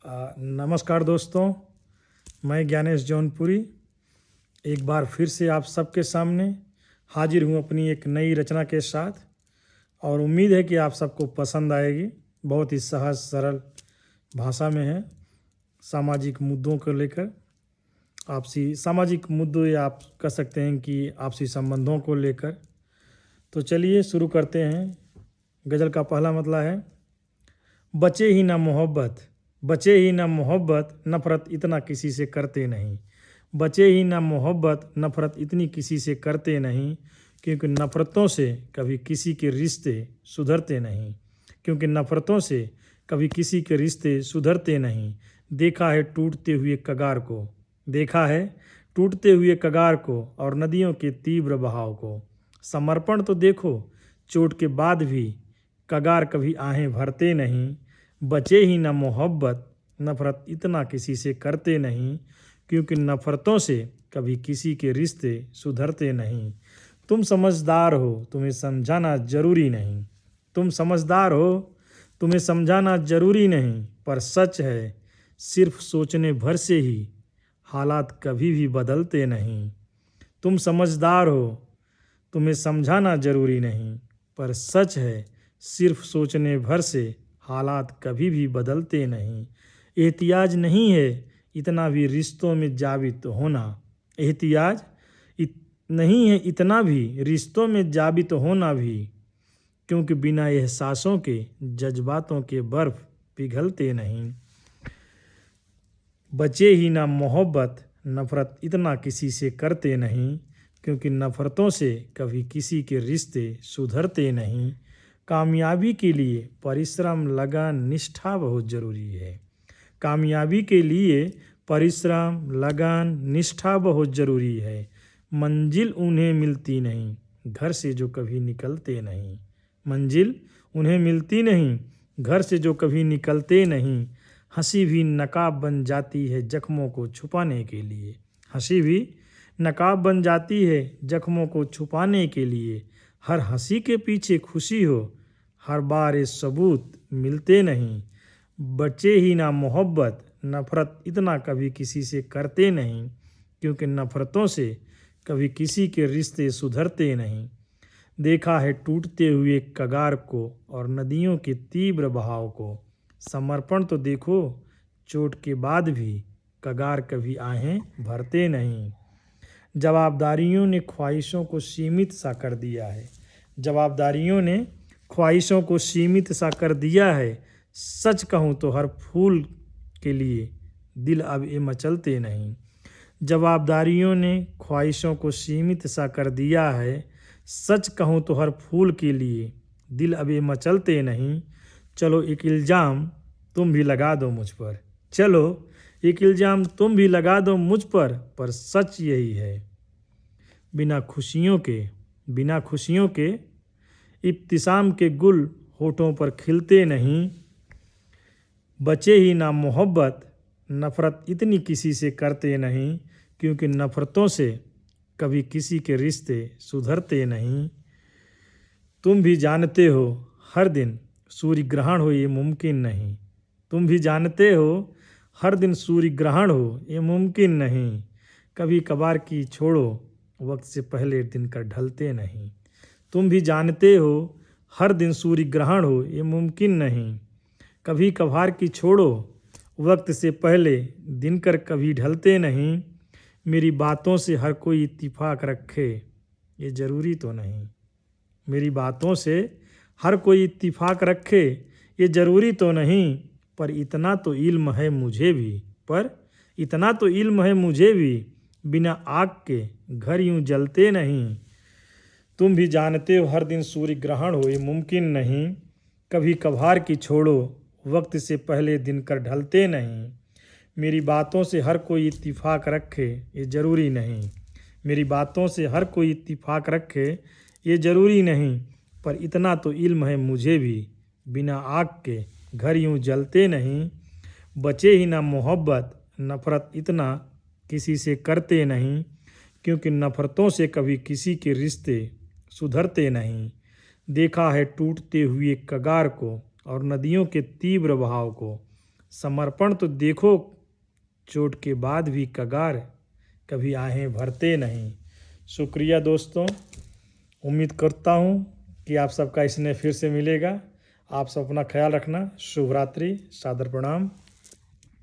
नमस्कार दोस्तों, मैं ज्ञानेश जौनपुरी एक बार फिर से आप सबके सामने हाजिर हूँ अपनी एक नई रचना के साथ। और उम्मीद है कि आप सबको पसंद आएगी। बहुत ही सहज सरल भाषा में है। सामाजिक मुद्दों को लेकर, आपसी सामाजिक मुद्दों या आप कह सकते हैं कि आपसी संबंधों को लेकर। तो चलिए शुरू करते हैं। गज़ल का पहला मतला है, बचे ही ना मोहब्बत, बचे ही ना मोहब्बत, नफ़रत इतना किसी से करते नहीं। बचे ही ना मोहब्बत, नफ़रत इतनी किसी से करते नहीं, क्योंकि नफ़रतों से कभी किसी के रिश्ते सुधरते नहीं। क्योंकि नफ़रतों से कभी किसी के रिश्ते सुधरते नहीं। देखा है टूटते हुए कगार को, देखा है टूटते हुए कगार को, और नदियों के तीव्र बहाव को। समर्पण तो देखो, चोट के बाद भी कगार कभी आहें भरते नहीं। बचे ही ना मोहब्बत, नफ़रत इतना किसी से करते नहीं, क्योंकि नफ़रतों से कभी किसी के रिश्ते सुधरते नहीं। तुम समझदार हो, तुम्हें समझाना ज़रूरी नहीं। तुम समझदार हो, तुम्हें समझाना ज़रूरी नहीं, पर सच है सिर्फ सोचने भर से ही हालात कभी भी बदलते नहीं। तुम समझदार हो, तुम्हें समझाना ज़रूरी नहीं, पर सच है सिर्फ सोचने भर से हालात कभी भी बदलते नहीं। एहतियाज नहीं है इतना भी रिश्तों में जाबित होना। एहतियाज नहीं है इतना भी रिश्तों में जाबित होना भी, क्योंकि बिना एहसासों के जज्बातों के बर्फ पिघलते नहीं। बचे ही ना मोहब्बत, नफ़रत इतना किसी से करते नहीं, क्योंकि नफ़रतों से कभी किसी के रिश्ते सुधरते नहीं। कामयाबी के लिए परिश्रम, लगन, निष्ठा बहुत ज़रूरी है। कामयाबी के लिए परिश्रम, लगन, निष्ठा बहुत ज़रूरी है। मंजिल उन्हें मिलती नहीं घर से जो कभी निकलते नहीं। मंजिल उन्हें मिलती नहीं घर से जो कभी निकलते नहीं। हंसी भी नकाब बन जाती है जख्मों को छुपाने के लिए। हंसी भी नकाब बन जाती है जख्मों को छुपाने के लिए। हर हंसी के पीछे खुशी हो, हर बार ये सबूत मिलते नहीं। बचे ही ना मोहब्बत, नफ़रत इतना कभी किसी से करते नहीं, क्योंकि नफ़रतों से कभी किसी के रिश्ते सुधरते नहीं। देखा है टूटते हुए कगार को और नदियों के तीव्र बहाव को। समर्पण तो देखो, चोट के बाद भी कगार कभी आहें भरते नहीं। जवाबदारियों ने ख्वाहिशों को सीमित सा कर दिया है। जवाबदारियों ने ख्वाहिशों को सीमित सा कर दिया है। सच कहूँ तो हर फूल के लिए दिल अब ये मचलते नहीं। जवाबदारियों ने ख्वाहिशों को सीमित सा कर दिया है। सच कहूँ तो हर फूल के लिए दिल अब ये मचलते नहीं। चलो एक इल्ज़ाम तुम भी लगा दो मुझ पर, चलो एक इल्ज़ाम तुम भी लगा दो मुझ पर सच यही है। बिना खुशियों के इब्तिसाम के गुल होठों पर खिलते नहीं। बचे ही ना मोहब्बत, नफ़रत इतनी किसी से करते नहीं, क्योंकि नफ़रतों से कभी किसी के रिश्ते सुधरते नहीं। तुम भी जानते हो हर दिन सूर्य ग्रहण हो ये मुमकिन नहीं। तुम भी जानते हो हर दिन सूर्य ग्रहण हो ये मुमकिन नहीं। कभी कभार की छोड़ो, वक्त से पहले दिन कर ढलते नहीं। तुम भी जानते हो हर दिन सूर्य ग्रहण हो ये मुमकिन नहीं। कभी कभार की छोड़ो, वक्त से पहले दिन कर कभी ढलते नहीं। मेरी बातों से हर कोई इत्तिफाक रखे ये ज़रूरी तो नहीं। मेरी बातों से हर कोई इत्तिफाक रखे ये ज़रूरी तो नहीं, पर इतना तो इल्म है मुझे भी, बिना आग के घर यूं जलते नहीं। तुम भी जानते हो हर दिन सूर्य ग्रहण हो ये मुमकिन नहीं। कभी कभार की छोड़ो, वक्त से पहले दिन कर ढलते नहीं। मेरी बातों से हर कोई इत्तिफाक रखे ये ज़रूरी नहीं। मेरी बातों से हर कोई इत्तिफाक रखे ये ज़रूरी नहीं, पर इतना तो इल्म है मुझे भी, बिना आग के घर यूं जलते नहीं। बचे ही ना मोहब्बत, नफ़रत इतना किसी से करते नहीं, क्योंकि नफ़रतों से कभी किसी के रिश्ते सुधरते नहीं। देखा है टूटते हुए कगार को और नदियों के तीव्र बहाव को। समर्पण तो देखो चोट के बाद भी कगार, कभी आहें भरते नहीं। शुक्रिया दोस्तों, उम्मीद करता हूँ कि आप सबका स्नेह फिर से मिलेगा। आप सब अपना ख्याल रखना। शुभ रात्रि, सादर प्रणाम।